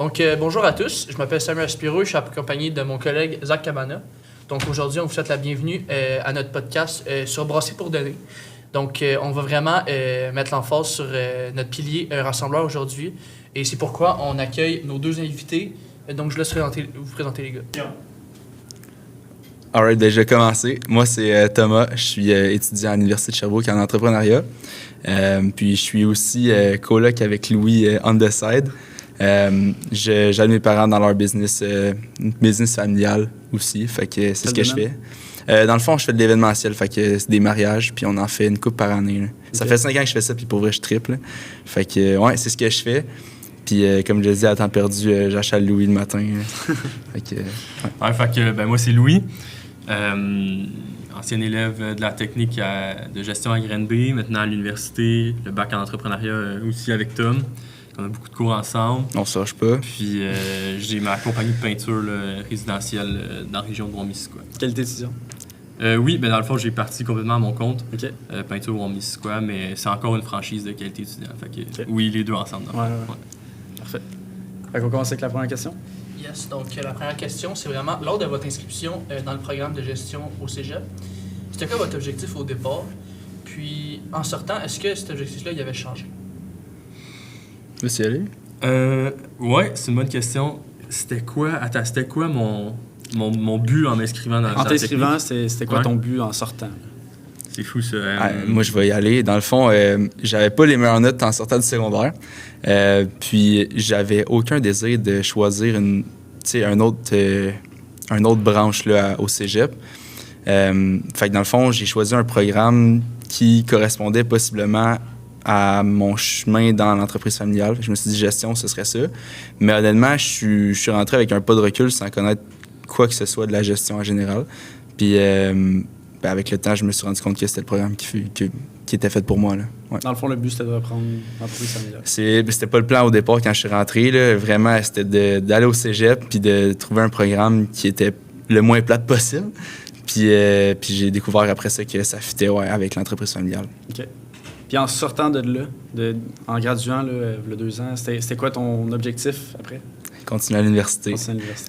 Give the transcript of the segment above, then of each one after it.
Donc, bonjour à tous. Je m'appelle Samuel Spiro. Je suis accompagné de mon collègue Zach Cabana. Donc, aujourd'hui, on vous souhaite la bienvenue à notre podcast sur Brasser pour donner. Donc, on va vraiment mettre l'emphase sur notre pilier rassembleur aujourd'hui. Et c'est pourquoi on accueille nos deux invités. Donc, je laisse vous présenter les gars. Alright, ben, je vais commencer. Moi, c'est Thomas. Je suis étudiant à l'Université de Sherbrooke en entrepreneuriat. Puis, je suis aussi coloc avec Louis on the side. J'aide mes parents dans leur business familial aussi. Fait que c'est ce que je fais. Dans le fond, je fais de l'événementiel. Fait que c'est des mariages, puis on en fait une couple par année. Là. Okay. Ça fait 5 ans que je fais ça, puis pour vrai, je triple. Fait que, ouais, c'est ce que je fais. Puis, comme je le disais, à temps perdu, j'achète Louis le matin. Fait que, fait que, ben, moi, c'est Louis. Ancien élève de la technique de gestion à Granby, maintenant à l'université, le bac en entrepreneuriat aussi avec Tom. On a beaucoup de cours ensemble. On se lâche pas. Puis j'ai ma compagnie de peinture résidentielle dans la région de Rouyn-Missisquoi. Quelle décision? Oui, ben dans le fond, j'ai parti complètement à mon compte. Okay. Peinture Rouyn-Missisquoi, mais c'est encore une franchise de qualité étudiant. Fait que, oui, les deux ensemble. Ouais. Parfait. Fait qu'on commence avec la première question. Yes, donc la première question, c'est vraiment, lors de votre inscription dans le programme de gestion au cégep, c'était quoi votre objectif au départ? Puis, en sortant, est-ce que cet objectif-là, il avait changé? Tu veux y aller? Ouais, c'est une bonne question. C'était quoi mon but en m'inscrivant dans la technique? En t'inscrivant, c'était quoi ton but en sortant? C'est fou, ça. Moi, je vais y aller. Dans le fond, j'avais pas les meilleures notes en sortant du secondaire. Puis, j'avais aucun désir de choisir un autre branche là, au cégep. Fait que dans le fond, j'ai choisi un programme qui correspondait possiblement à mon chemin dans l'entreprise familiale. Je me suis dit, gestion, ce serait ça. Mais honnêtement, je suis rentré avec un pas de recul sans connaître quoi que ce soit de la gestion en général. Puis, avec le temps, je me suis rendu compte que c'était le programme qui était fait pour moi. Là. Ouais. Dans le fond, le but, c'était de reprendre l'entreprise familiale. C'était pas le plan au départ quand je suis rentré. Là. Vraiment, c'était d'aller au cégep puis de trouver un programme qui était le moins plate possible. Puis j'ai découvert après ça que ça fitait avec l'entreprise familiale. OK. Puis en sortant de là, en graduant, il y a 2 ans, c'était quoi ton objectif après? Continuer à l'université.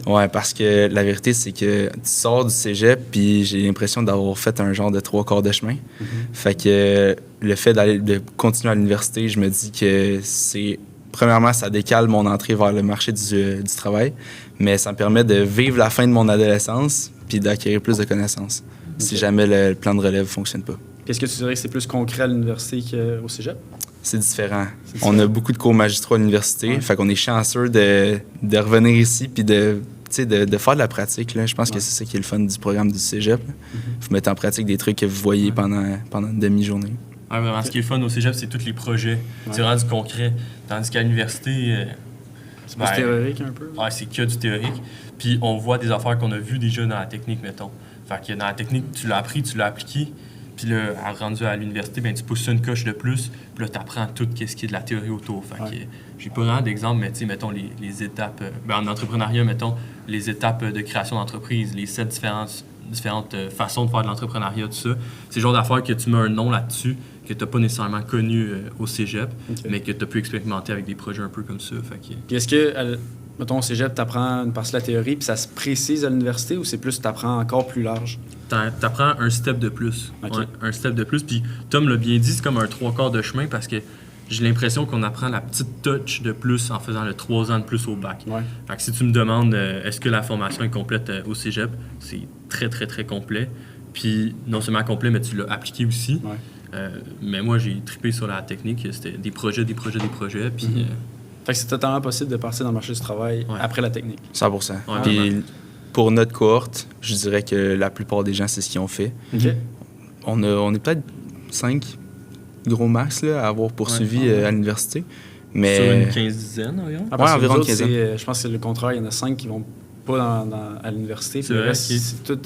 Ouais, parce que la vérité, c'est que tu sors du cégep, puis j'ai l'impression d'avoir fait un genre de 3/4 de chemin. Mm-hmm. Fait que le fait de continuer à l'université, je me dis que premièrement, ça décale mon entrée vers le marché du travail, mais ça me permet de vivre la fin de mon adolescence puis d'acquérir plus de connaissances, si jamais le plan de relève ne fonctionne pas. Est-ce que tu dirais que c'est plus concret à l'université qu'au cégep? C'est différent. On a beaucoup de cours magistraux à l'université, fait qu'on est chanceux de revenir ici puis de faire de la pratique. Là. Je pense que c'est ça qui est le fun du programme du cégep. Vous mettez en pratique des trucs que vous voyez pendant une demi-journée. Ouais, vraiment. Ce qui est fun au cégep, c'est tous les projets. C'est vraiment du concret. Tandis qu'à l'université... c'est plus théorique un peu? Ouais, c'est que du théorique. Puis on voit des affaires qu'on a vues déjà dans la technique, mettons. Fait que dans la technique, tu l'as appris, tu l'as appliqué. Puis là, rendu à l'université, ben tu pousses une coche de plus. Puis là, tu apprends tout ce qui est de la théorie autour. Fait que j'ai pas vraiment d'exemple, mais tu sais, mettons les étapes... en entrepreneuriat, mettons, les étapes de création d'entreprise, les 7 différentes façons de faire de l'entrepreneuriat, tout ça. C'est le genre d'affaires que tu mets un nom là-dessus, que tu n'as pas nécessairement connu au cégep, mais que tu as pu expérimenter avec des projets un peu comme ça. Fait que... Puis est-ce que, mettons, au cégep, tu apprends une partie de la théorie, puis ça se précise à l'université, ou c'est plus tu apprends encore plus large? Tu apprends un step de plus. Okay. Ouais, un step de plus. Puis Tom l'a bien dit, c'est comme un 3/4 de chemin parce que j'ai l'impression qu'on apprend la petite touch de plus en faisant le 3 ans de plus au bac. Ouais. Fait que si tu me demandes est-ce que la formation est complète au cégep, c'est très, très, très complet. Puis non seulement complet, mais tu l'as appliqué aussi. Ouais. Mais moi, j'ai trippé sur la technique. C'était des projets. Puis, fait que c'est totalement possible de passer dans le marché du travail après la technique. 100%. Puis pour notre cohorte, je dirais que la plupart des gens, c'est ce qu'ils ont fait. Okay. On est peut-être 5 gros max là, à avoir poursuivi à l'université. Mais... Sur une quinzaine environ? Environ une quinzaine. Je pense que c'est le contraire. Il y en a 5 qui vont pas à l'université. C'est vrai, c'est tout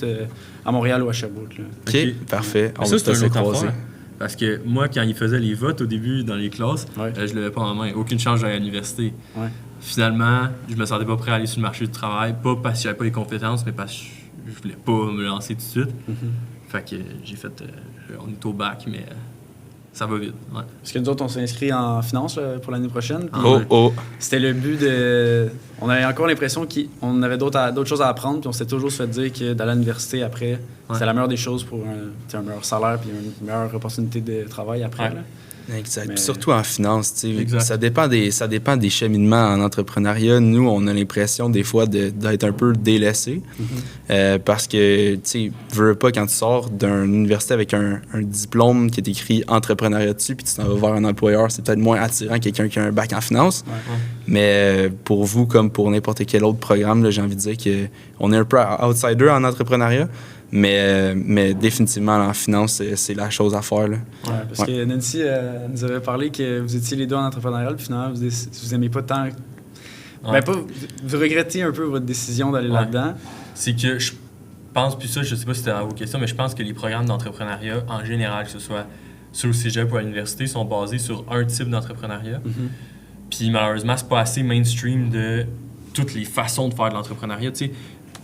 à Montréal ou à Sherbrooke. Là. OK, parfait. On va se croiser. Parce que moi, quand ils faisaient les votes au début dans les classes, je l'avais pas en main. Aucune chance d'aller à l'université. Ouais. Finalement, je me sentais pas prêt à aller sur le marché du travail. Pas parce que j'avais pas les compétences, mais parce que je voulais pas me lancer tout de suite. Fait que j'ai fait... on est au bac, mais Ça va vite. Ouais. Parce que nous autres, on s'est inscrit en finance là, pour l'année prochaine. Puis Oh. c'était le but de... On avait encore l'impression qu'on avait d'autres choses à apprendre, puis on s'était toujours fait dire que d'aller à l'université après, c'était la meilleure des choses pour un meilleur salaire puis une meilleure opportunité de travail après. Ouais. Là. Exact. Mais- Puis surtout en finance, tu sais, Exact. ça dépend des cheminements en entrepreneuriat. Nous, on a l'impression des fois d'être un peu délaissés parce que, tu sais, veux pas quand tu sors d'une université avec un diplôme qui est écrit entrepreneuriat dessus, puis tu t'en vas vers un employeur, c'est peut-être moins attirant que quelqu'un qui a un bac en finance. Ouais. Mais pour vous, comme pour n'importe quel autre programme, là, j'ai envie de dire qu'on est un peu outsider en entrepreneuriat. Mais définitivement, en finance, c'est la chose à faire. Là. Ouais, parce que Nancy nous avait parlé que vous étiez les deux en entrepreneurial, puis finalement, vous n'aimez pas tant... Ben, pas, vous regrettez un peu votre décision d'aller là-dedans. C'est que je pense, puis ça, je sais pas si c'était dans vos questions, mais je pense que les programmes d'entrepreneuriat, en général, que ce soit sur le cégep ou à l'université, sont basés sur un type d'entrepreneuriat. Puis malheureusement, c'est pas assez mainstream de toutes les façons de faire de l'entrepreneuriat. Tu sais,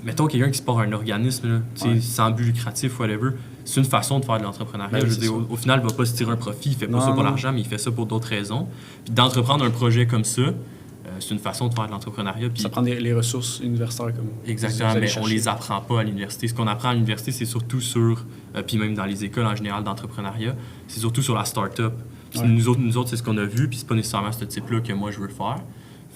mettons quelqu'un qui se porte un organisme, là, tu sais, sans but lucratif, whatever, c'est une façon de faire de l'entrepreneuriat. Ben, je veux c'est dire, sûr. au final, il va pas se tirer un profit, il fait pas Non, ça pour non. l'argent, mais il fait ça pour d'autres raisons. Puis d'entreprendre un projet comme ça, c'est une façon de faire de l'entrepreneuriat. Puis Ça prend les ressources universitaires comme exactement, vous allez mais on chercher. les apprend pas à l'université. Ce qu'on apprend à l'université, c'est surtout sur, puis même dans les écoles en général d'entrepreneuriat, c'est surtout sur la start-up. Puis Ouais. nous autres, c'est ce qu'on a vu, puis c'est pas nécessairement ce type-là que moi je veux faire.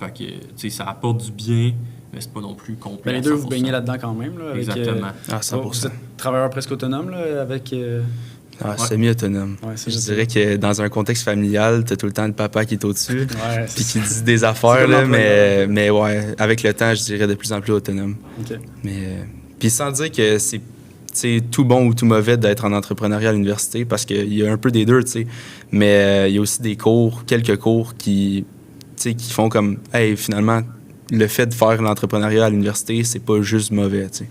Fait que, tu sais, ça apporte du bien, mais c'est pas non plus complet. Ben, les à deux, vous 100%. baignez là-dedans quand même. Là, avec, Exactement. Ah, 100%. vous êtes travailleur presque autonome là, avec... Ah, semi-autonome. Ouais, c'est Je ça. dirais que dans un contexte familial, t'as tout le temps le papa qui est au-dessus, Ouais, puis c'est qui dit des C'est affaires, comme là, l'employeur. mais ouais, avec le temps, je dirais de plus en plus autonome. OK. Mais puis sans dire que c'est tout bon ou tout mauvais d'être en entrepreneuriat à l'université, parce qu'il y a un peu des deux, tu sais. Mais il y a aussi quelques cours qui font comme, hey, finalement, le fait de faire l'entrepreneuriat à l'université, c'est pas juste mauvais, tu sais.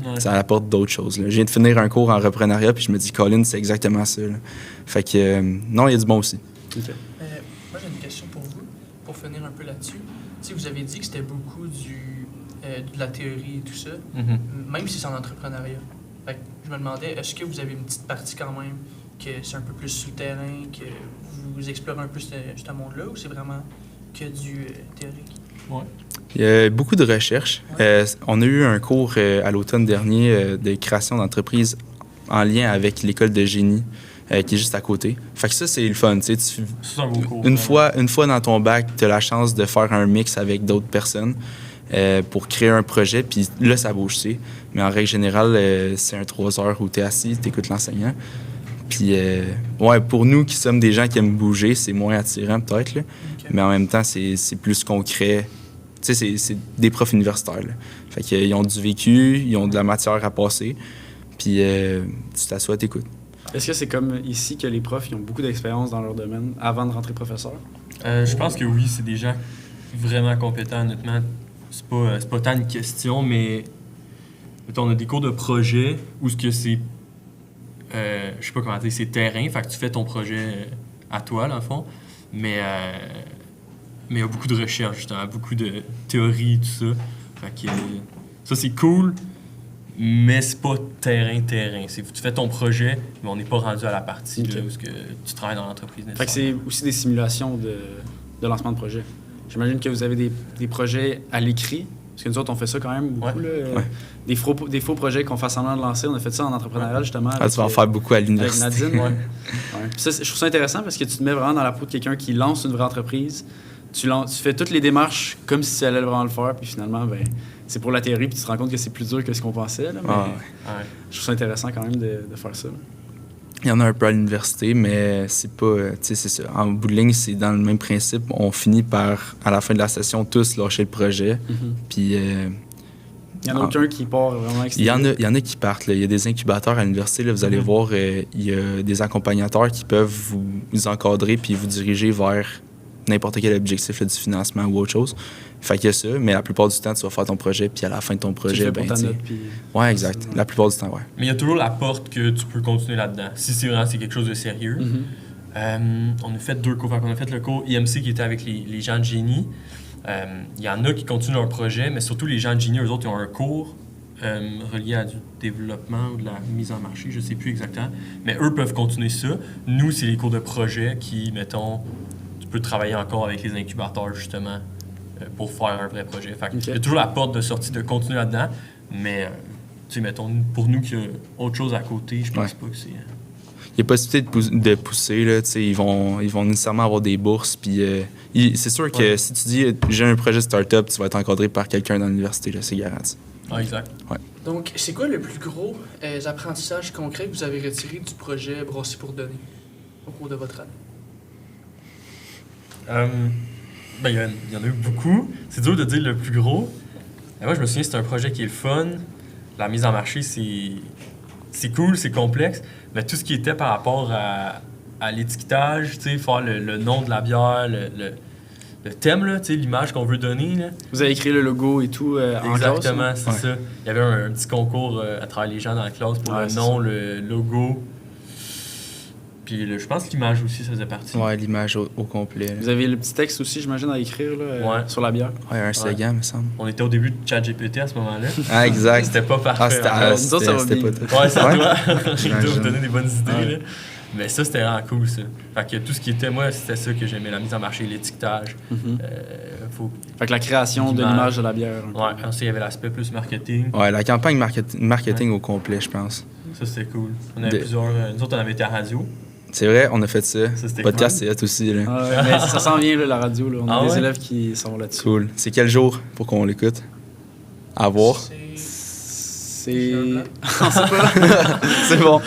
Ouais. Ça apporte d'autres choses. Là. Je viens de finir un cours en reprenariat, puis je me dis, Colin, c'est exactement ça. Là. Fait que, non, il y a du bon aussi. OK. Moi, j'ai une question pour vous, pour finir un peu là-dessus. Tu sais, vous avez dit que c'était beaucoup de la théorie et tout ça, Mhm. même si c'est en entrepreneuriat. Fait que je me demandais, est-ce que vous avez une petite partie quand même, que c'est un peu plus sur le terrain, que vous explorez un peu ce monde-là, ou c'est vraiment que du théorique? Il y a beaucoup de recherches. On a eu un cours à l'automne dernier de création d'entreprise en lien avec l'école de génie qui est juste à côté. Fait que ça, c'est le fun. Tu sais, C'est un beau cours. une fois dans ton bac, tu as la chance de faire un mix avec d'autres personnes pour créer un projet. Puis là, ça bouge, tu sais. Mais en règle générale, c'est un 3 heures où tu es assis, tu écoutes l'enseignant. Puis, ouais, pour nous qui sommes des gens qui aiment bouger, c'est moins attirant peut-être, là. Ok. Mais en même temps, c'est plus concret. Tu sais, c'est des profs universitaires, là. Fait qu'ils ont du vécu, ils ont de la matière à passer. Puis, tu t'assois, t'écoutes. Est-ce que c'est comme ici que les profs ils ont beaucoup d'expérience dans leur domaine avant de rentrer professeur? Je pense que oui, c'est des gens vraiment compétents, honnêtement. C'est pas tant une question, mais mettons, on a des cours de projet où ce que c'est, je sais pas comment dire, c'est terrain, fait que tu fais ton projet à toi, dans le fond, mais il y a beaucoup de recherche, justement, beaucoup de théorie, tout ça. Fait que ça, c'est cool, mais c'est pas terrain. Tu fais ton projet, mais on n'est pas rendu à la partie Ok. là, où ce que tu travailles dans l'entreprise. Fait que c'est aussi des simulations de lancement de projet. J'imagine que vous avez des projets à l'écrit, parce que nous autres, on fait ça quand même beaucoup. Ouais. Là, Ouais. Des faux projets qu'on fait semblant de lancer. On a fait ça en entrepreneurial, justement. Ah, tu vas en faire beaucoup à Avec l'université. Nadine. Ouais. Puis ça, je trouve ça intéressant parce que tu te mets vraiment dans la peau de quelqu'un qui lance une vraie entreprise. Tu fais toutes les démarches comme si tu allais vraiment le faire, puis finalement, ben, c'est pour la théorie, puis tu te rends compte que c'est plus dur que ce qu'on pensait. Là, mais Ah, Ouais. je trouve ça intéressant quand même de faire ça. il y en a un peu à l'université, mais c'est pas. Tu sais, c'est ça. En bout de ligne, c'est dans le même principe. On finit par, à la fin de la session, tous lâcher le projet. Puis. Il y en a aucun qui part vraiment avec Il y en a qui partent. Là. Il y a des incubateurs à l'université. Là, vous allez voir, il y a des accompagnateurs qui peuvent vous encadrer puis vous diriger vers n'importe quel objectif là, du financement ou autre chose. Fait qu'il y a ça, mais la plupart du temps, tu vas faire ton projet, puis à la fin de ton Tu le projet, fais pour ta tu sais- note, puis... Ouais, exact. Ouais. La plupart du temps, ouais. Mais il y a toujours la porte que tu peux continuer là-dedans, si c'est vraiment quelque chose de sérieux. On a fait 2 cours. Fait qu'on a fait le cours IMC qui était avec les gens de génie. Il y en a qui continuent leur projet, mais surtout les gens de génie, eux autres, ils ont un cours reliés à du développement ou de la mise en marché, je ne sais plus exactement. Mais eux peuvent continuer ça. Nous, c'est les cours de projet qui, mettons, tu peux travailler encore avec les incubateurs, justement, pour faire un vrai projet. Fait que il y a toujours la porte de sortie de continuer là-dedans, mais, tu sais, mettons, pour nous qui a autre chose à côté, je pense pas que c'est... Il y a possibilité de pousser, là, ils vont nécessairement avoir des bourses. Puis c'est sûr que si tu dis j'ai un projet start-up, tu vas être encadré par quelqu'un dans l'université, là, c'est garanti. Ah, exact. Ouais. Donc, c'est quoi le plus gros apprentissage concret que vous avez retiré du projet Brasser pour donner au cours de votre année? Ben, il y en a eu beaucoup. C'est dur de dire le plus gros. Mais moi, je me souviens, c'est un projet qui est le fun. La mise en marché, c'est cool, c'est complexe. Mais tout ce qui était par rapport à l'étiquetage, tu sais, faire le nom de la bière, le thème, là, tu sais, l'image qu'on veut donner. Là. Vous avez écrit le logo et tout en classe? Exactement, c'est ça. Il y avait un petit concours à travers les gens dans la classe pour le nom, le logo. Puis je pense que l'image aussi, ça faisait partie. Ouais, l'image au complet. Là. Vous avez le petit texte aussi, j'imagine, à écrire là, sur la bière? Ouais, un slogan, me semble. On était au début de ChatGPT à ce moment-là. Ah, exact. C'était pas parfait. C'était pas Ouais, c'est toi. Je dois vous donner des bonnes idées. Là. Mais ça, c'était vraiment cool, ça. Fait que tout ce qui était, moi, c'était ça que j'aimais, la mise en marché, l'étiquetage. Fait que la création de l'image de la bière. Ouais, ensuite, il y avait l'aspect plus marketing. Ouais, la campagne marketing au complet, je pense. Ça, c'était cool. On avait plusieurs... Nous autres, on avait été à la radio. C'est vrai, on a fait ça. Podcast, cool. c'est hot aussi. Là. Mais ça s'en vient, là, la radio. Là. On a des élèves qui sont là-dessus. Cool. C'est quel jour pour qu'on l'écoute? À voir. C'est... On sait pas. C'est bon.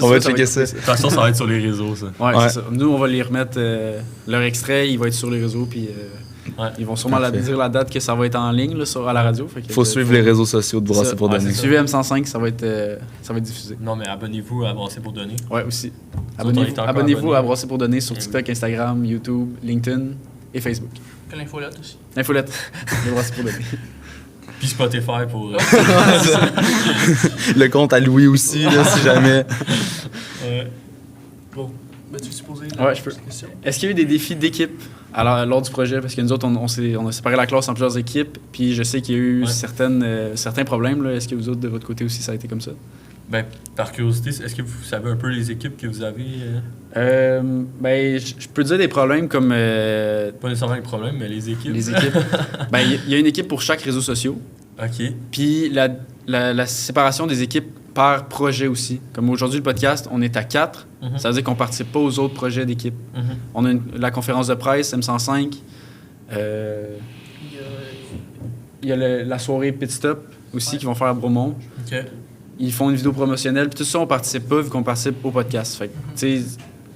On va checker ça. De toute façon, ça va être sur les réseaux, ça. Ouais, c'est ça. Nous, on va les remettre leur extrait. Il va être sur les réseaux. Puis ils vont sûrement dire la date que ça va être en ligne là, à la radio. Il faut suivre les réseaux sociaux de Brasser pour donner. Suivez M105, ça va être diffusé. Non, mais abonnez-vous à Brasser pour donner. Ouais, aussi. Abonnez-vous à Brasser pour donner sur TikTok, Instagram, YouTube, LinkedIn et Facebook. Puis l'infolette aussi. L'infolette de Brasser pour donner. Puis Spotify pour... Le compte à Louis aussi, là, si jamais. Bon, tu veux poser je peux. Question? Est-ce qu'il y a eu des défis d'équipe lors du projet? Parce que nous autres, on a séparé la classe en plusieurs équipes, puis je sais qu'il y a eu certains problèmes. Là. Est-ce que vous autres, de votre côté aussi, ça a été comme ça? Ben, par curiosité, est-ce que vous savez un peu les équipes que vous avez? Je peux dire des problèmes comme... Pas nécessairement les problèmes, mais les équipes. Les équipes. Il y a une équipe pour chaque réseau social. OK. Puis la séparation des équipes par projet aussi. Comme aujourd'hui, le podcast, on est à 4. Ça veut dire qu'on ne participe pas aux autres projets d'équipe. On a la conférence de presse, M105. Il y a la soirée Pit Stop aussi qui vont faire à Bromont. OK. Ils font une vidéo promotionnelle. Puis tout ça, on participe pas vu qu'on participe au podcast. Fait que, tu sais,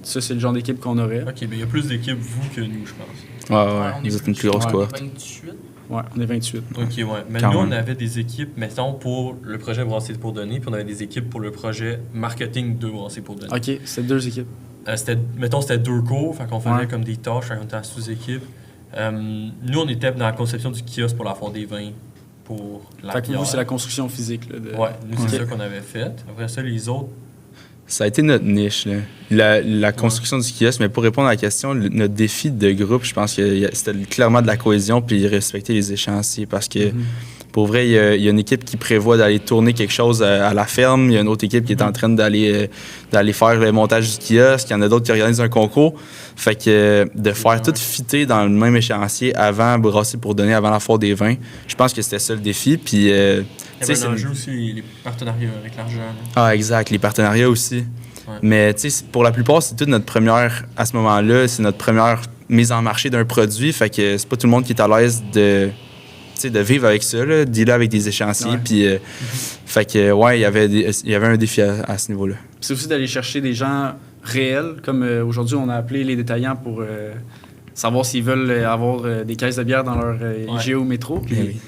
ça, c'est le genre d'équipe qu'on aurait. OK, mais il y a plus d'équipes, vous, que nous, je pense. Ouais, vous êtes une plus grosse cohorte. 28. Ouais, on est 28. OK, ouais. Mais nous, on avait des équipes, mettons, pour le projet Brasser pour donner, puis on avait des équipes pour le projet marketing de Brasser pour donner. OK, c'est 2 équipes. C'était 2 cours, fait qu'on faisait comme des tâches, on était en sous-équipe. Nous, on était dans la conception du kiosque pour la foire des vins. Pour la fait que bière. vous, c'est la construction physique. Là, Ouais, nous, c'est ça qu'on avait fait. Après ça, les autres... Ça a été notre niche, là. La construction du kiosque. Mais pour répondre à la question, notre défi de groupe, je pense que c'était clairement de la cohésion puis respecter les échéanciers. Parce que, pour vrai, il y a une équipe qui prévoit d'aller tourner quelque chose à la ferme. Il y a une autre équipe qui est en train d'aller faire le montage du kiosque. Il y en a d'autres qui organisent un concours. Fait que de faire tout fitter dans le même échéancier avant Brasser pour donner, avant la foire des vins, je pense que c'était ça le défi. Puis, il y avait un enjeu aussi, les partenariats avec l'argent. Ah, exact, les partenariats aussi. Ouais. Mais tu sais, pour la plupart, c'est toute notre première, à ce moment-là, c'est notre première mise en marché d'un produit. Fait que c'est pas tout le monde qui est à l'aise de vivre avec ça, de dealer avec des échéanciers. Ouais. Puis, fait que, ouais, il y avait un défi à ce niveau-là. C'est aussi d'aller chercher des gens réels, comme aujourd'hui, on a appelé les détaillants pour savoir s'ils veulent avoir des caisses de bière dans leur géométro. Puis,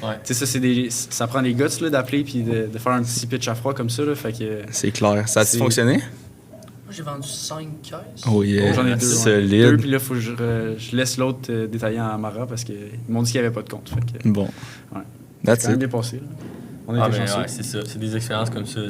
ça prend des guts là, d'appeler puis de faire un petit pitch à froid comme ça. Là, fait que, c'est clair. Ça a fonctionné? Moi, j'ai vendu 5 caisses. Oh yeah, j'en ai 2. Solide. 2, puis là, il faut que je laisse l'autre détaillant à Mara parce qu'ils m'ont dit qu'il n'y avait pas de compte. Fait que, bon. Ouais. That's quand même bien passé. Là. On a été chanceux. Ouais, c'est ça. C'est des expériences comme ça.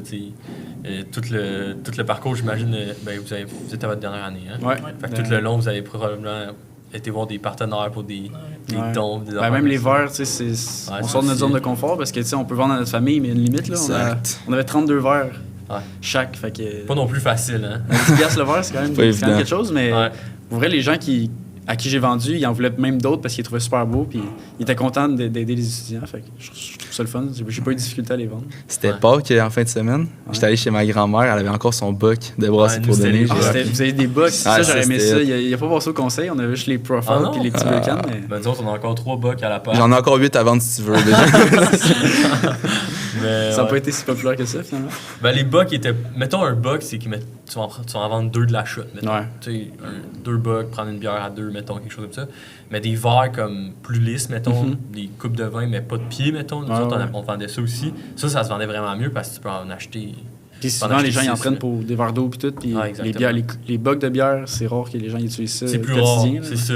Tout le parcours, j'imagine, vous êtes à votre dernière année. Hein? Ouais. Fait que tout le long, vous avez probablement été voir des partenaires pour des Ouais. dons, des Ben, affaires même comme les ça. verres, on sort de notre zone de confort parce que on peut vendre à notre famille, mais il y a une limite. Là, Exact. on avait 32 verres Ouais. chaque. Fait que, Pas non plus facile, hein? 10 piastres le verre, c'est quand même, Pas évident. quelque chose, mais Ouais. pour vrai, les gens à qui j'ai vendu, ils en voulaient même d'autres parce qu'ils les trouvaient super beaux, puis ils étaient contents d'aider les étudiants. Fait que je trouve ça le fun. J'ai pas eu de difficulté à les vendre. C'était Ouais. Pâques en fin de semaine. J'étais allé chez ma grand-mère, elle avait encore son boc de brasser Ouais, pour nous, donner. c'était J'ai les- appris. Vous avez des box, ça Ah, j'aurais ça, aimé c'était ça. hot. Il a pas passé au conseil, on avait juste les profiles Ah non? puis les petits Vulcans. Mais... Ben, disons, on a encore 3 bucks à la part. J'en ai encore 8 à vendre si tu veux déjà. Mais, Ça n'a ouais. pas été si populaire que ça finalement. Ben, les bucks étaient. Mettons un buck, c'est que tu vas en vendre 2 de la chute. Mettons. Ouais. Tu sais, 2 bucks, prendre une bière à 2, mettons, quelque chose comme ça. Mais des verres comme plus lisses, mettons, des coupes de vin, mais pas de pied, mettons. Nous Ouais, autres, ouais. on vendait ça aussi. Ça se vendait vraiment mieux parce que tu peux en acheter. Puis Pendant souvent, que les gens je ils en sais prennent ça. pour des verres d'eau puis tout. Puis Ouais, les exactement. bières, les bocs de bière, c'est rare que les gens utilisent ça C'est au plus rare, quotidien. là. c'est ça.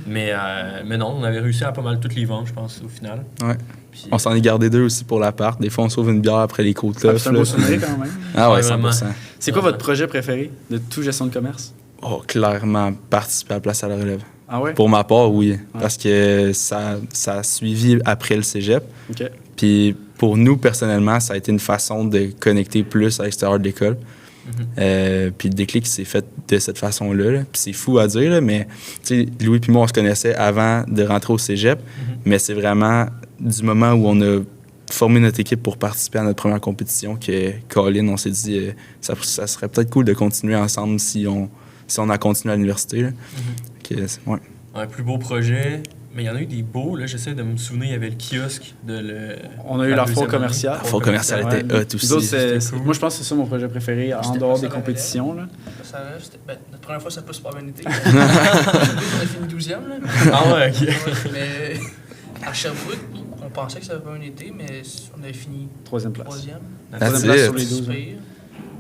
Mais non, on avait réussi à pas mal toutes les vendre, je pense, au final. Ouais. Puis, On s'en est gardé 2 aussi pour l'appart. Des fois, on sauve une bière après les côtes Ah, puis c'est un beau souvenir quand même. Ah ouais, Ouais, 100%. vraiment. C'est quoi votre projet préféré de tout gestion de commerce? Oh, clairement, participer à la place à la relève. Ah ouais? Pour ma part, oui. Parce que ça a suivi après le cégep. OK. Puis pour nous, personnellement, ça a été une façon de connecter plus à l'extérieur de l'école. Puis le déclic s'est fait de cette façon-là. Là. Puis c'est fou à dire, là, mais tu sais, Louis et moi, on se connaissait avant de rentrer au cégep. Mais c'est vraiment du moment où on a formé notre équipe pour participer à notre première compétition que Colin, on s'est dit ça serait peut-être cool de continuer ensemble si on a continué à l'université. Là. Ouais. un plus beau projet. Mais il y en a eu des beaux, là. J'essaie de me souvenir, il y avait le kiosque On a eu la la deuxième foire année. commerciale. La foire commerciale était hot Nous aussi. autres, C'était cool. moi, je pense que c'est ça mon projet préféré en C'était dehors pas des ça, compétitions. Là. Ça rêve, notre première fois, ça n'a pas super bien été. On a fini 12e, là. Ah ouais, ok. Ouais, mais à Sherbrooke, on pensait que ça avait bien été, mais on avait fini 3e place. 3e. La That's 3e place it. sur les C'est 12. pire,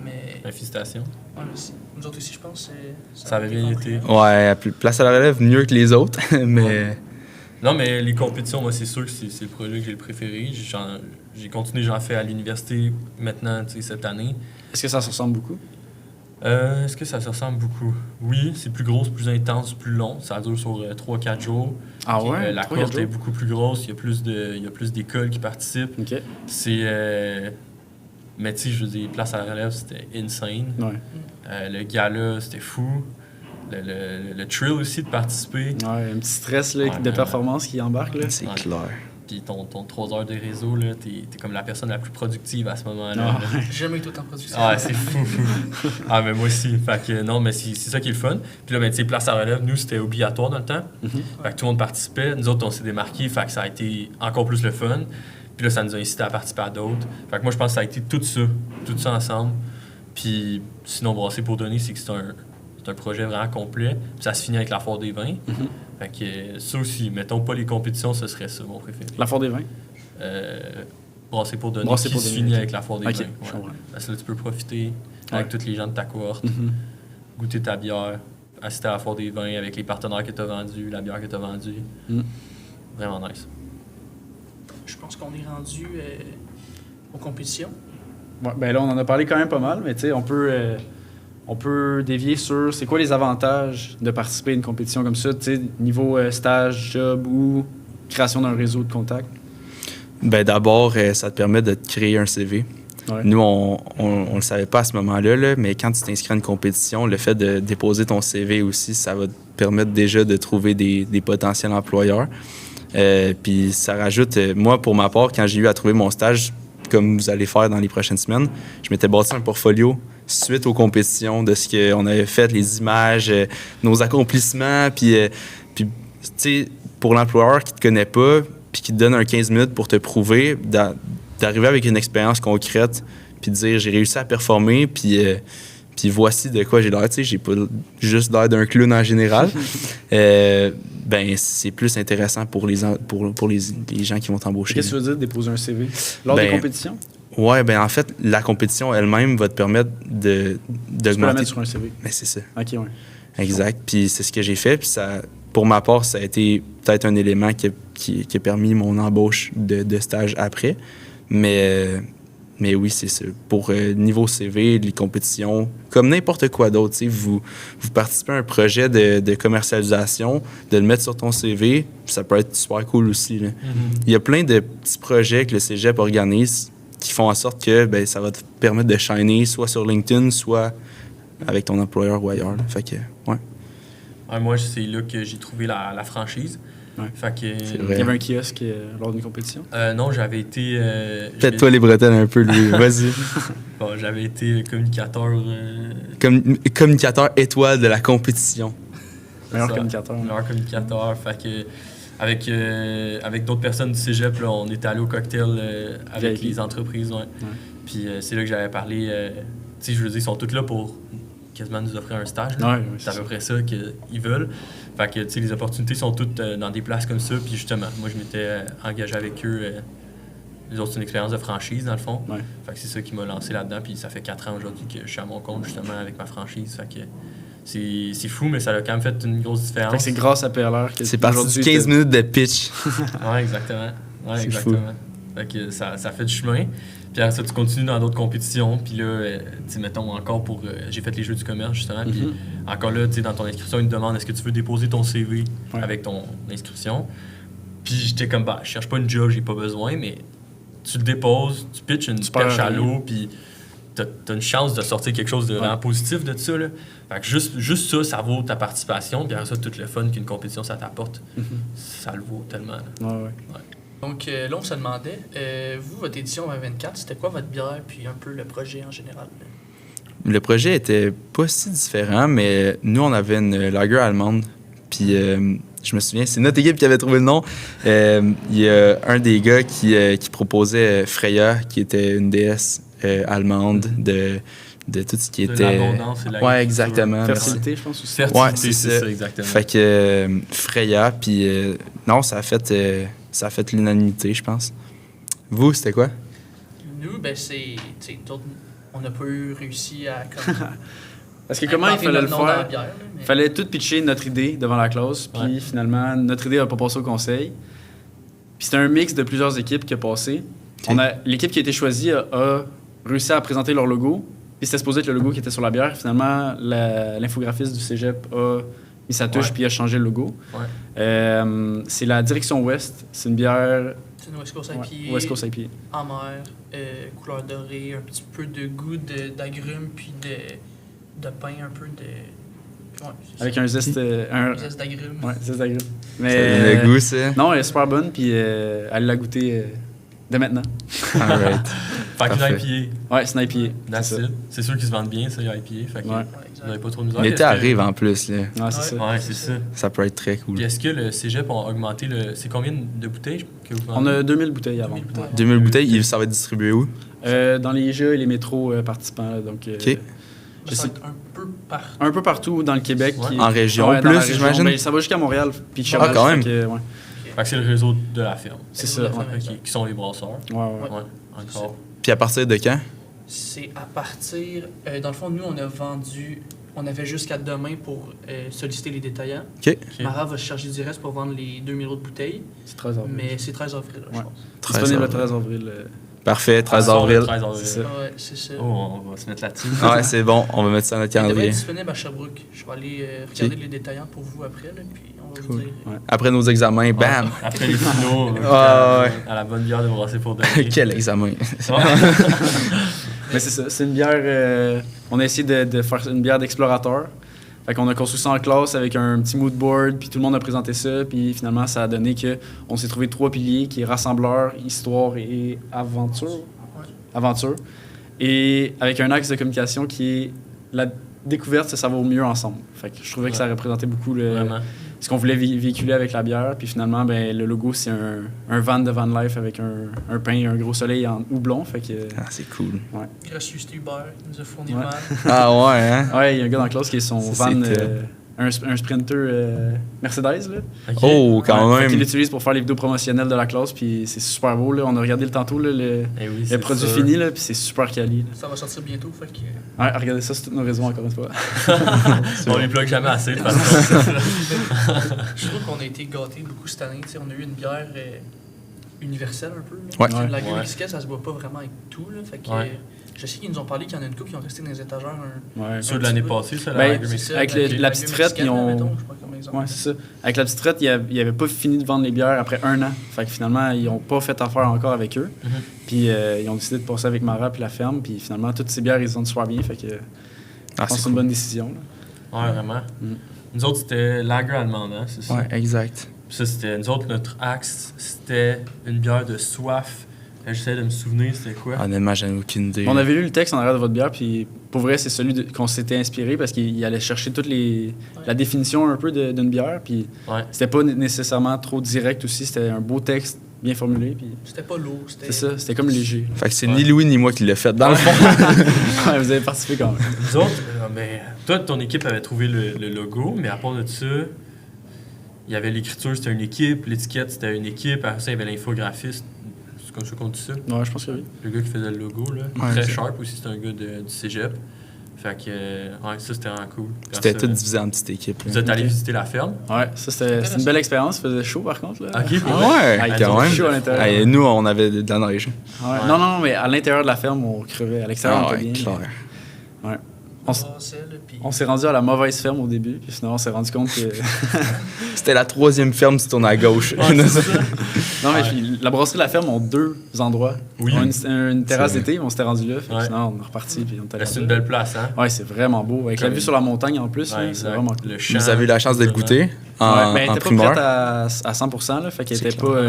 mais Félicitations. ouais, merci. Nous autres aussi, je pense, Ça avait bien été. Ouais, à place à la relève, mieux que les autres, mais Non, mais les compétitions, moi, c'est sûr que c'est le projet que j'ai le préféré. J'ai continué, j'en fais à l'université maintenant, tu sais, cette année. Est-ce que ça se ressemble beaucoup? Est-ce que ça se ressemble beaucoup? Oui, c'est plus gros, c'est plus intense, plus long. Ça dure sur 3-4 jours. Ah Puis, ouais? la 3-4 course est jours? beaucoup plus grosse. Il y a plus d'écoles qui participent. OK. C'est... mais tu sais, je veux dire, place à la relève, c'était insane. Ouais. Le gala, c'était fou. Le thrill aussi de participer. Ouais, un petit stress là, Ouais, de ouais. performance qui embarque. Là. c'est Ouais. clair. Puis ton 3 heures de réseau, là, t'es comme la personne la plus productive à ce moment-là. Ah, là. j'ai jamais été autant productif. Ah, c'est fou. Ah, mais moi aussi. Fait que non, mais c'est ça qui est le fun. Puis là, ben, tu sais, place à relève, nous, c'était obligatoire dans le temps. Fait que tout le monde participait. Nous autres, on s'est démarqués. Fait que ça a été encore plus le fun. Puis là, ça nous a incité à participer à d'autres. Fait que moi, je pense que ça a été tout ça ensemble. Puis sinon, Brasser pour donner, c'est que c'est un projet vraiment complet. Puis ça se finit avec la foire des vins. Fait que ça aussi, mettons pas les compétitions, ce serait ça, mon préféré. La foire des vins? Brasser pour donner, Brasser qui pour se donner, finit ok. avec la foire des Ok, vins. je comprends. Parce que là, tu peux profiter Ouais. avec tous les gens de ta cohorte, goûter ta bière, assister à la foire des vins avec les partenaires que tu as vendus, la bière que tu as vendue. Mm. Vraiment nice. Je pense qu'on est rendu aux compétitions. Ouais, ben là, on en a parlé quand même pas mal, mais tu sais, on peut dévier sur c'est quoi les avantages de participer à une compétition comme ça, tu sais, niveau stage, job ou création d'un réseau de contacts. Ben d'abord, ça te permet de te créer un CV. Ouais. Nous, on le savait pas à ce moment-là, là, mais quand tu t'inscris à une compétition, le fait de déposer ton CV aussi, ça va te permettre déjà de trouver des potentiels employeurs. Puis ça rajoute, moi, pour ma part, quand j'ai eu à trouver mon stage, comme vous allez faire dans les prochaines semaines, je m'étais bâti un portfolio suite aux compétitions de ce qu'on avait fait, les images, nos accomplissements. Puis tu sais, pour l'employeur qui te connaît pas, puis qui te donne un 15 minutes pour te prouver, d'arriver avec une expérience concrète, puis de dire j'ai réussi à performer, puis voici de quoi j'ai l'air. Tu sais, j'ai pas juste l'air d'un clown en général. Ben c'est plus intéressant pour les gens qui vont t'embaucher. Qu'est-ce que tu veux dire déposer un CV lors des Ben, compétitions? Ouais, ben en fait, la compétition elle-même va te permettre Tu peux la d'augmenter. mettre sur un CV. Mais c'est ça. OK, ouais. Exact. Puis c'est ce que j'ai fait. Puis ça, pour ma part, ça a été peut-être un élément qui a permis mon embauche de stage après. Mais Mais oui, c'est ça. Pour niveau CV, les compétitions, comme n'importe quoi d'autre, vous participez à un projet de commercialisation, de le mettre sur ton CV, ça peut être super cool aussi. Là. Il y a plein de petits projets que le cégep organise qui font en sorte que ça va te permettre de shiner soit sur LinkedIn, soit avec ton employeur ou ailleurs. Là. Fait que, ouais. Ouais, moi, c'est là que j'ai trouvé la franchise. Ouais. Fait que, C'est vrai. Il y avait un kiosque lors d'une compétition. non, j'avais été... Pète-toi les bretelles un peu, Louis. Vas-y. Bon, j'avais été communicateur... Communicateur étoile de la compétition. Meilleur ça, communicateur. Meilleur communicateur. Fait que, avec d'autres personnes du cégep, là, on était allé au cocktail avec VIP. les entreprises. Ouais. Puis c'est là que j'avais parlé... tu sais, je veux dire, ils sont tous là pour quasiment nous offrir un stage. Là. Ouais, c'est à peu près ça qu'ils veulent. Fait que, tu sais, les opportunités sont toutes dans des places comme ça. Puis justement, moi, je m'étais engagé avec eux. Les autres, c'est une expérience de franchise, dans le fond. Ouais. Fait que c'est ça qui m'a lancé là-dedans. Puis ça fait 4 ans aujourd'hui que je suis à mon compte, justement, avec ma franchise. Fait que c'est fou, mais ça a quand même fait une grosse différence. Fait que c'est grâce à PLR que C'est parti du 15 minutes de pitch. Ouais, exactement. Ouais, C'est exactement. Fait que ça fait du chemin. Puis après ça, tu continues dans d'autres compétitions. Puis là, tu sais, mettons encore pour... j'ai fait les Jeux du commerce, justement. Puis encore là, tu sais, dans ton inscription, ils te demandent est-ce que tu veux déposer ton CV avec ton inscription. Puis j'étais comme, je cherche pas une job, j'ai pas besoin, mais tu le déposes, tu pitches une perche à l'eau, puis t'as une chance de sortir quelque chose de vraiment positif de ça, là. Fait que juste ça vaut ta participation. Puis après ça, tout le fun qu'une compétition, ça t'apporte, ça le vaut tellement. Là. Ouais. Donc là, on se demandait, vous, votre édition 2024, c'était quoi votre bière, puis un peu le projet en général? Là? Le projet était pas si différent, mais nous, on avait une lager allemande. Puis je me souviens, c'est notre équipe qui avait trouvé le nom. Il y a un des gars qui proposait Freya, qui était une déesse allemande de tout ce qui De était... l'abondance et de la Ouais, exactement. Merci. Fertilité, je pense aussi. Fertilité, Ouais, c'est ça, exactement. Fait que Freya, puis non, ça a fait l'unanimité, je pense. Vous, c'était quoi? Nous, c'est... Tu sais, on n'a pas réussi à... Comme, Parce que comment il fallait le faire? Il Il fallait tout pitcher notre idée devant la classe, puis finalement, notre idée n'a pas passé au conseil. Puis c'était un mix de plusieurs équipes qui a passé. Okay. L'équipe qui a été choisie a réussi à présenter leur logo, puis c'était supposé être le logo qui était sur la bière. Finalement, l'infographiste du cégep a mis sa touche, puis a changé le logo. C'est la Direction Ouest. C'est une bière... C'est une West Coast IPA. West Coast IPA. Amère, couleur dorée, un petit peu de goût d'agrumes, puis de pain, un peu de... Ouais, avec un zeste... un zeste d'agrumes. Ouais, zeste d'agrumes. Ça donne le goût, ça. Non, elle est super bonne, puis elle l'a goûté dès maintenant. All right. Fait que Parfait. l'IPA, Ouais, c'est une IPA. that's C'est ça. it. C'est sûr qu'ils se vendent bien, ça, l'IPA. Fait que Ouais. vous n'avez pas trop de misère. L'été arrive en plus, là. Ouais, c'est Ouais. ça. Ouais, c'est ça. Ça peut être très cool. Puis est-ce que le cégep a augmenté le... C'est combien de bouteilles que vous vendez? On a 2000 bouteilles avant. 2000 bouteilles. 2000 bouteilles, ça va être distribué où? Dans les jeux et les métros participants. Là, donc, OK. je sais- Un peu partout. un peu partout dans le Québec. Ouais. En région Ouais, dans plus, la région. j'imagine? Ben, ça va jusqu'à Montréal. Puis Ah, Cheval, quand même. fait que, ouais. Fait que c'est le réseau de la ferme. C'est C'est ça. la Ouais. ferme. Qui sont les brasseurs. Ouais. Ouais, C'est encore. Puis à partir de quand? C'est à partir... dans le fond, nous, on a vendu... On avait jusqu'à demain pour solliciter les détaillants. OK. Mara va se charger du reste pour vendre les 2000 autres bouteilles. C'est 13 avril. Mais c'est 13 avril, là, je Ouais. pense. Disponible le 13 13 avril. Parfait, 13 Ah, avril. 13 avril. C'est ça. Ouais, c'est ça. Oh, on va se mettre là-dessus. Ouais, c'est bon, on va mettre ça dans notre Il devrait calendrier. être disponible à Sherbrooke. Je vais aller regarder les détaillants pour vous après, là, puis on va vous dire. Ouais. Après nos examens, bam! Après les finaux, Ouais. à la bonne bière de brasser pour donner. Quel examen! Mais c'est ça. C'est une bière. On a essayé de faire une bière d'explorateur. Fait qu'on a construit ça en classe avec un petit mood board, puis tout le monde a présenté ça, puis finalement, ça a donné qu'on s'est trouvé 3 piliers qui est rassembleur, histoire et aventure. Aventure. Et avec un axe de communication qui est la découverte, ça va au mieux ensemble. Fait que je trouvais que ça représentait beaucoup Vraiment. ce qu'on voulait véhiculer avec la bière. Puis finalement, ben, le logo, c'est un van de Van Life avec un pain et un gros soleil en houblon. Fait que, Ah, c'est cool. Gracieuseté Hubert nous a fourni Ouais. le van. Ah ouais, hein? ouais, il y a un gars dans la classe qui est son Ça, van, c'est top. un Sprinter Mercedes, là. Ok. Oh, quand Ouais, fait qu'il même! l'utilise pour faire les vidéos promotionnelles de la classe, puis c'est super beau, là. On a regardé le tantôt, là, le Eh oui, c'est produit sûr. fini, là, puis c'est super quali, là. Ça va sortir bientôt, fait que... Ouais, regardez ça sur toutes nos réseaux, encore une fois. On les plug jamais assez, de toute façon. Je trouve qu'on a été gâtés beaucoup cette année. T'sais, on a eu une bière universelle un peu. Là. Ouais. Parce que la Ouais. biscuit, ça se boit pas vraiment avec tout. Là. Fait que, Ouais. je sais qu'ils nous ont parlé qu'il y en a une couple qui ont resté dans les étagères. Ouais. Ceux Un de l'année petit peu. passée, ça, Ben, la Lager C'est Mexicaine. ça, avec avec la petite frette, ils ont- mettons, je sais pas comme exemple. Ouais, c'est ça. Avec la petite frette, ils n'avaient pas fini de vendre les bières après 1 an. Fait que finalement, ils n'ont pas fait affaire encore avec eux. Mhm. Puis ils ont décidé de passer avec Mara puis la ferme. Puis finalement, toutes ces bières, ils se vendent super bien. Fait que je Ah, pense que c'est c'est une bonne décision. Là. Ouais, vraiment. Mm. Nous autres, c'était Lager allemande, hein, c'est ça? Ouais, exact. Puis ça, c'était... Nous autres, notre axe, c'était une bière de soif. J'essaie de me souvenir, c'était quoi? Honnêtement, j'en ai aucune idée. On avait lu le texte en arrière de votre bière. Puis pour vrai, c'est celui qu'on s'était inspiré parce qu'il allait chercher toutes les la définition un peu d'une bière. Puis Ouais. c'était pas nécessairement trop direct aussi. C'était un beau texte bien formulé. Puis C'était pas lourd. C'était c'est ça. C'était comme léger. Fait que c'est Ouais. ni Louis ni moi qui l'a fait. Dans le fond, Ouais, vous avez participé quand même. Nous autres, mais toi, ton équipe avait trouvé le logo, mais à part de ça, il y avait l'écriture, c'était une équipe, l'étiquette, c'était une équipe, après ça, il y avait l'infographiste. C'est comme ça qu'on dit ça. Ouais, je pense que oui. Le gars qui faisait le logo, là. Ouais, Très c'est- sharp aussi, c'était un gars du cégep. Fait que, ouais, ça, c'était vraiment cool. Puis c'était après tout ça, divisé en petites équipes. Vous là. êtes allé Ok. visiter la ferme. Ouais, ça c'était une belle expérience. Il faisait chaud par contre. Là. Ok, Ah ouais, Ah, il quand faisait même. chaud à l'intérieur. Hey, nous, on avait de la neige. Ouais. Ouais. Non, mais à l'intérieur de la ferme, on crevait. À l'extérieur, Ah on ouais, était bien. clair. Ouais. On s- Puis... On s'est rendu à la mauvaise ferme au début, puis finalement, on s'est rendu compte que. C'était la 3e ferme, tu tournes à gauche. Ouais, c'est ça. Non, mais Ouais. puis, la brasserie de la ferme ont 2 endroits. Oui. On a une terrasse C'est vrai. d'été, mais on s'était rendu là. Fait que Ouais. finalement, on est reparti, puis on est allé C'est là. une belle place, hein? Ouais, c'est vraiment beau. Avec la Comme- vue sur la montagne en plus, Ouais, là, c'est exact. vraiment cool. Le champ, Vous avez eu la chance de le goûter Ouais, en, mais elle en était pas primeur. prête à 100%, là, fait qu'elle C'est était clair. pas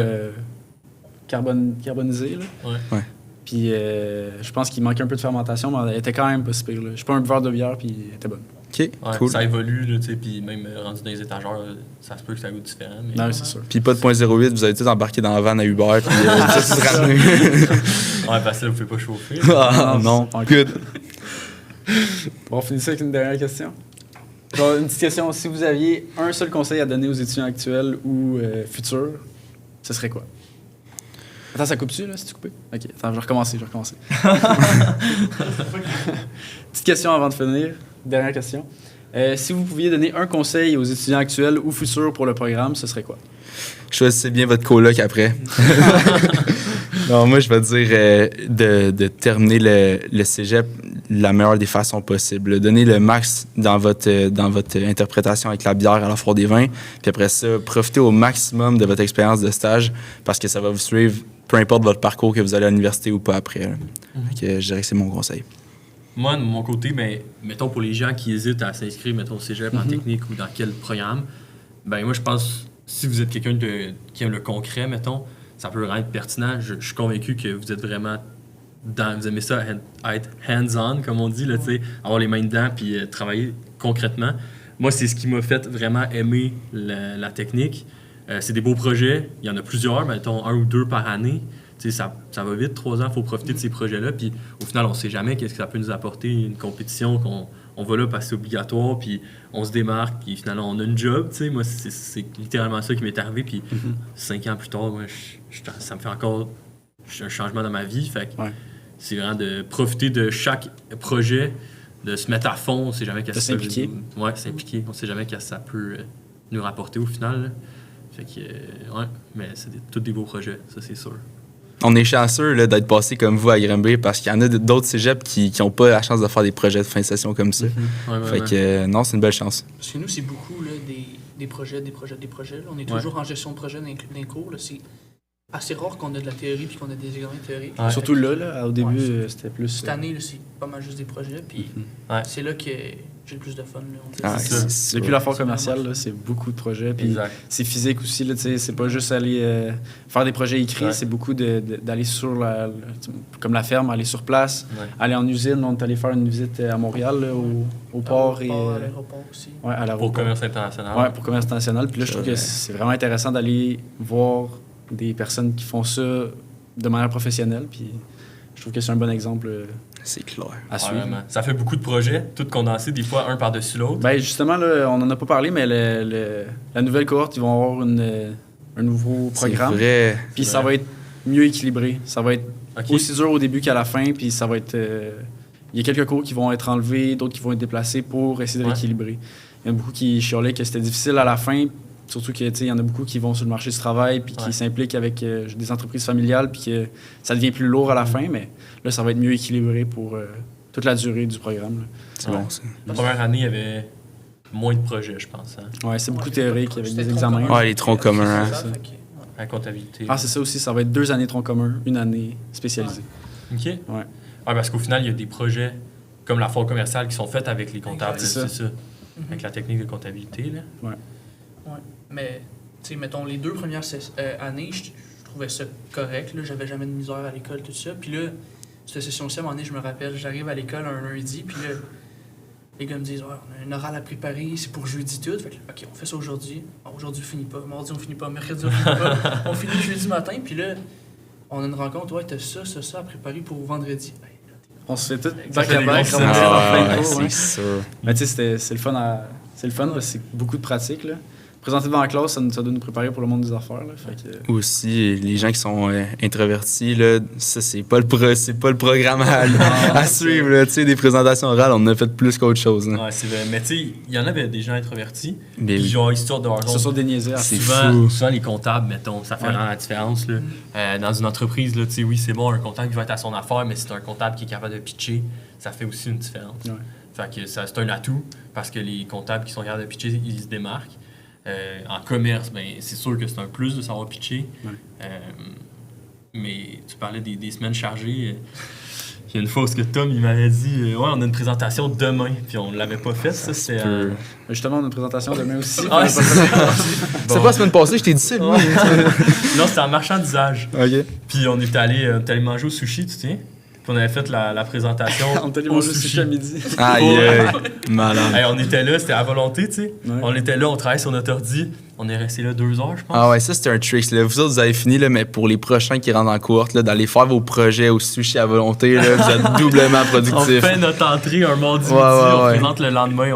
carbonisée. Là. Ouais. Ouais. Puis je pense qu'il manquait un peu de fermentation, mais elle était quand même pas si pire. Là. Je suis pas un buveur de bière, puis elle était bonne. OK, Ouais, cool. ça évolue, là, tu sais, puis même rendu dans les étagères, ça se peut que ça goûte différent. Mais... Non, c'est sûr. Puis pas de .08, vous avez tous embarqué dans la van à Uber, puis ça se ramener. Ouais, parce que là, vous pouvez pas chauffer. Ah non, c'est pas good. On finit ça avec une dernière question. Bon, une petite question. Si vous aviez un seul conseil à donner aux étudiants actuels ou futurs, ce serait quoi? Attends, ça coupe-tu, là, si tu coupé? OK, attends, je vais recommencer. Petite question avant de finir. Dernière question. Si vous pouviez donner un conseil aux étudiants actuels ou futurs pour le programme, ce serait quoi? Choisissez bien votre coloc après. Non, moi, je vais dire de terminer le cégep de la meilleure des façons possibles. Donnez le max dans votre interprétation avec la bière à la Foire des Vins. Puis après ça, profitez au maximum de votre expérience de stage parce que ça va vous suivre, peu importe votre parcours, que vous allez à l'université ou pas après. Là. Fait que je dirais que c'est mon conseil. Moi, de mon côté, ben, mettons pour les gens qui hésitent à s'inscrire, mettons au cégep en technique ou dans quel programme, ben moi je pense, si vous êtes quelqu'un qui aime le concret, mettons, ça peut vraiment être pertinent. Je suis convaincu que vous êtes vraiment vous aimez ça, être hands-on, comme on dit, là, tu sais, avoir les mains dedans puis travailler concrètement. Moi, c'est ce qui m'a fait vraiment aimer la technique. C'est des beaux projets, il y en a plusieurs, mettons 1 ou 2 par année. Tu sais, ça va vite, 3 ans, il faut profiter de ces projets-là. Puis au final, on ne sait jamais qu'est-ce que ça peut nous apporter, une compétition qu'on va là parce que c'est obligatoire, puis on se démarque, puis finalement, on a une job. Tu sais, moi, c'est littéralement ça qui m'est arrivé. Puis 5 ans plus tard, moi, ça me fait encore un changement dans ma vie. Fait que c'est vraiment de profiter de chaque projet, de se mettre à fond. On ne sait jamais qu'est-ce que ça peut... s'impliquer. Ouais, s'impliquer. On ne sait jamais qu'est-ce que ça peut nous rapporter au final. Là. Fait que, ouais, mais c'est tous des beaux projets, ça, c'est sûr. On est chanceux là, d'être passé comme vous à Granby parce qu'il y en a d'autres cégeps qui n'ont pas la chance de faire des projets de fin de session comme ça. Ouais, Fait que non, c'est une belle chance. Parce que nous, c'est beaucoup là, des projets. Là. On est toujours en gestion de projet dans les cours. Là. C'est assez rare qu'on a de la théorie puis qu'on a des examens théoriques. Ouais. Surtout là, au début, Ouais. c'était plus... Cette année, là, c'est pas mal juste des projets. Puis Ouais. c'est là que j'ai le plus de fun. Là, on dirait. Ah, c'est ça. c'est Depuis sûr. la foire commerciale, là, c'est beaucoup de projets. Puis Exact. c'est physique aussi, là, tu sais, c'est pas juste aller faire des projets écrits, Ouais. c'est beaucoup d'aller sur comme la ferme, aller sur place, Ouais. aller en usine. On est allé faire une visite à Montréal, là, au port et À l'aéroport aussi. ouais, à Pour l'aéroport. commerce international. Ouais, pour commerce international. Puis là, je trouve que Ouais. c'est vraiment intéressant d'aller voir des personnes qui font ça de manière professionnelle. Puis je trouve que c'est un bon exemple C'est clair. à Ouais, suivre. vraiment. Ça fait beaucoup de projets, tout condensés, des fois un par-dessus l'autre. Ben justement, là, on n'en a pas parlé, mais la nouvelle cohorte, ils vont avoir un nouveau programme. C'est vrai. Puis C'est ça vrai. va être mieux équilibré. Ça va être Ok. aussi dur au début qu'à la fin. Puis ça va être... il y a quelques cours qui vont être enlevés, d'autres qui vont être déplacés pour essayer de Ouais. rééquilibrer. Il y en a beaucoup qui chialaient que c'était difficile à la fin Surtout qu'il y en a beaucoup qui vont sur le marché du travail puis qui s'impliquent avec des entreprises familiales puis que ça devient plus lourd à la fin, mais là, ça va être mieux équilibré pour toute la durée du programme. Là. C'est bon, ça. La première année, il y avait moins de projets, je pense. Hein. Ouais, c'est beaucoup théorique avec des examens. Ouais, les troncs communs. Hein. La comptabilité. Ah, c'est ça aussi, ça va être 2 années tronc commun, 1 année spécialisée. OK. Ouais. Ah, parce qu'au final, il y a des projets comme la foire commerciale qui sont faits avec les comptables. C'est ça. C'est ça. Avec la technique de comptabilité. Là. Ouais. Mais, tu sais, mettons, les 2 premières années, je trouvais ça correct. Là. J'avais jamais de misère à l'école, tout ça. Puis là, cette session-ci, à un moment donné, je me rappelle, j'arrive à l'école un lundi, puis là, les gars me disent, on a un oral à préparer, c'est pour jeudi tout. Fait que, OK, on fait ça aujourd'hui. Bon, aujourd'hui, on finit pas. Mardi, on finit pas. Mercredi, on finit pas. On finit jeudi matin, puis là, on a une rencontre. Ouais, t'as ça à préparer pour vendredi. On se fait tout Ça fait des back-à-back, bons on sens. en plein ouais, cours, c'est ouais. sûr. Mais tu sais, c'est le fun parce que c'est beaucoup de pratique, là. Présenter devant la classe, ça doit nous préparer pour le monde des affaires, là. Fait que... Aussi, les gens qui sont introvertis, là, ça, c'est pas le programme à suivre. Là. Tu sais, des présentations orales, on en a fait plus qu'autre chose. Là. Ouais, c'est vrai. Mais tu sais, il y en avait des gens introvertis. Mais Puis genre, histoire de Ils se sont déniaisés. C'est souvent, fou. les comptables, mettons, ça fait vraiment la différence. Là. Dans une entreprise, là, tu sais, oui, c'est bon, un comptable qui va être à son affaire, mais c'est un comptable qui est capable de pitcher, ça fait aussi une différence. Ouais. Fait que c'est un atout, parce que les comptables qui sont capables de pitcher, ils se démarquent. En commerce, ben, c'est sûr que c'est un plus de savoir pitcher. Ouais. Mais tu parlais des semaines chargées. Il y a une fois où Tom il m'avait dit ouais, on a une présentation demain, puis on l'avait pas faite. Ça, c'était. Justement, on a une présentation demain aussi. Ah, C'est pas la semaine passée, je t'ai dit ça, lui. Non, c'était en marchand d'usage. OK. Puis on est allé manger au sushi, tu sais. Puis on avait fait la présentation. On est allé au manger au sushi à midi. Aïe, malade. Hey, on était là, c'était à volonté, tu sais. Ouais. On était là, on travaillait sur notre ordi. On est resté là 2 heures, je pense. Ah ouais, ça, c'était un trick. Là. Vous autres, vous avez fini, là, mais pour les prochains qui rentrent en cohorte, là, d'aller faire vos projets au sushi à volonté, là, vous êtes doublement On productif. fait notre entrée un mardi Ouais, midi, ouais, on ouais. présente le lendemain,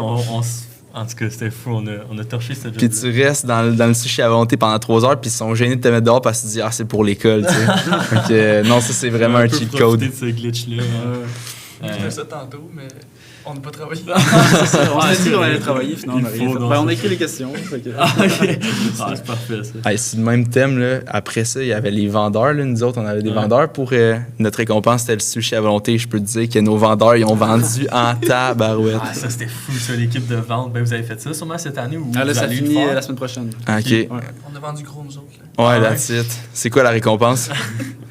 en tout cas, c'était fou, on a torché cette Puis job-là. tu restes dans le sushi à volonté pendant 3 heures, puis ils sont gênés de te mettre dehors parce qu'ils se disent « Ah, c'est pour l'école, tu sais. » Donc, non, ça, c'est vraiment un peut cheat code. profiter de ce glitch-là. Je faisais ça tantôt, mais on n'a pas travaillé. On s'est dit qu'on allait vrai. travailler, finalement, on a Il rien faut, fait. non, Ben, on a c'est écrit les questions. Fait que... C'est parfait, ça. Hey, c'est le même thème, là. Après ça, il y avait les vendeurs, là. Nous autres, on avait des vendeurs pour notre récompense, c'était le sushi à volonté. Je peux te dire que nos vendeurs, ils ont vendu en tabarouette. Ah, ça, c'était fou, ça, l'équipe de vente. Ben, vous avez fait ça sûrement cette année ou Ah, là, vous ça allez le finit faire? la semaine prochaine. OK. Ouais. On a vendu gros, nous autres. Là. Ouais, Ah, that's it. C'est quoi la récompense?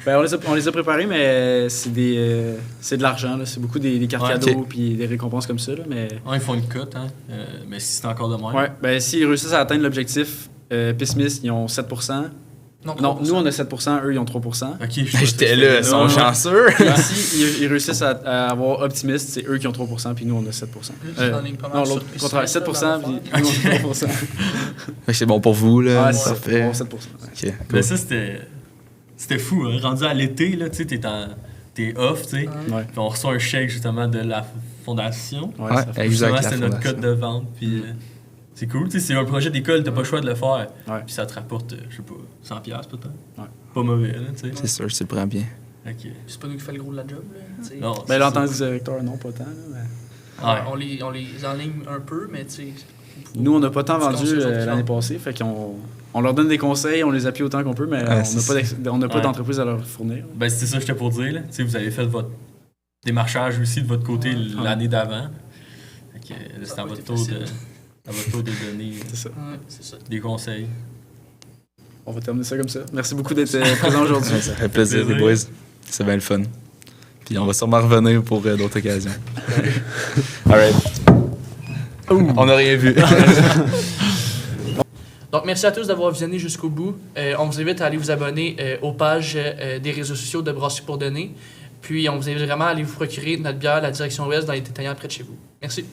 Ben, on les a préparés, mais c'est de l'argent. Là. C'est beaucoup des cartes Ouais, cadeaux ok. puis des récompenses comme ça. Là, mais Ouais, ils font une cote, hein. Mais si c'est encore de moins. ouais, ben, s'ils réussissent à atteindre l'objectif, Pessimist, ils ont 7%. Non, 3%. nous, on a 7%, eux, ils ont 3%. Ok, J'étais là, ils sont chanceux. Et si ils réussissent à avoir Optimist, c'est eux qui ont 3%, puis nous, on a 7%. Ils en lignent pas mal Non, sur l'autre, les contraire, sites, 7%, là, puis dans nous, on a 3%. Fait que c'est bon pour vous, là. Ouais, c'est Parfait. ça, 7%. OK. Mais ça, c'était fou, hein. Rendu à l'été, là, tu sais, t'es off, tu sais. Ouais. Puis on reçoit un chèque, justement, de la fondation. Ouais, Ouais, ça fait- exact. Justement, la c'était notre fondation. code de vente, puis c'est cool, tu sais, c'est un projet d'école, t'as pas le choix de le faire. Ouais. Puis ça te rapporte, je sais pas, 100$ peut-être. Ouais. Pas mauvais, là, tu sais. C'est sûr, tu le prends bien. Ok. C'est pas nous qui fait le gros de la job. Là, tu sais. Non, Ben, c'est là, en ça. tant que directeur, non, pas tant. Là, mais... Ouais. On les enligne un peu, mais tu sais. Nous, on n'a pas tant Faut vendu qu'on sait l'année autres passée, fait qu'on leur donne des conseils, on les appuie autant qu'on peut, mais Ah, on n'a pas Ouais. d'entreprise à leur fournir. Ben, c'était ça que j'étais pour dire, là. Tu sais, vous avez fait votre démarchage aussi de votre côté l'année d'avant. Fait que là, c'est Ça à a votre été tour facile. à votre tour de donner C'est ça. Ouais, c'est ça. des conseils. On va terminer ça comme ça. Merci beaucoup d'être présent aujourd'hui. Ça fait plaisir, les Plaisir. boys. C'est bien le fun. Puis on va sûrement revenir pour d'autres occasions. Alright. On n'a rien vu. Donc, merci à tous d'avoir visionné jusqu'au bout. On vous invite à aller vous abonner aux pages des réseaux sociaux de Brasserie pour donner. Puis, on vous invite vraiment à aller vous procurer notre bière, la direction ouest, dans les détaillants près de chez vous. Merci.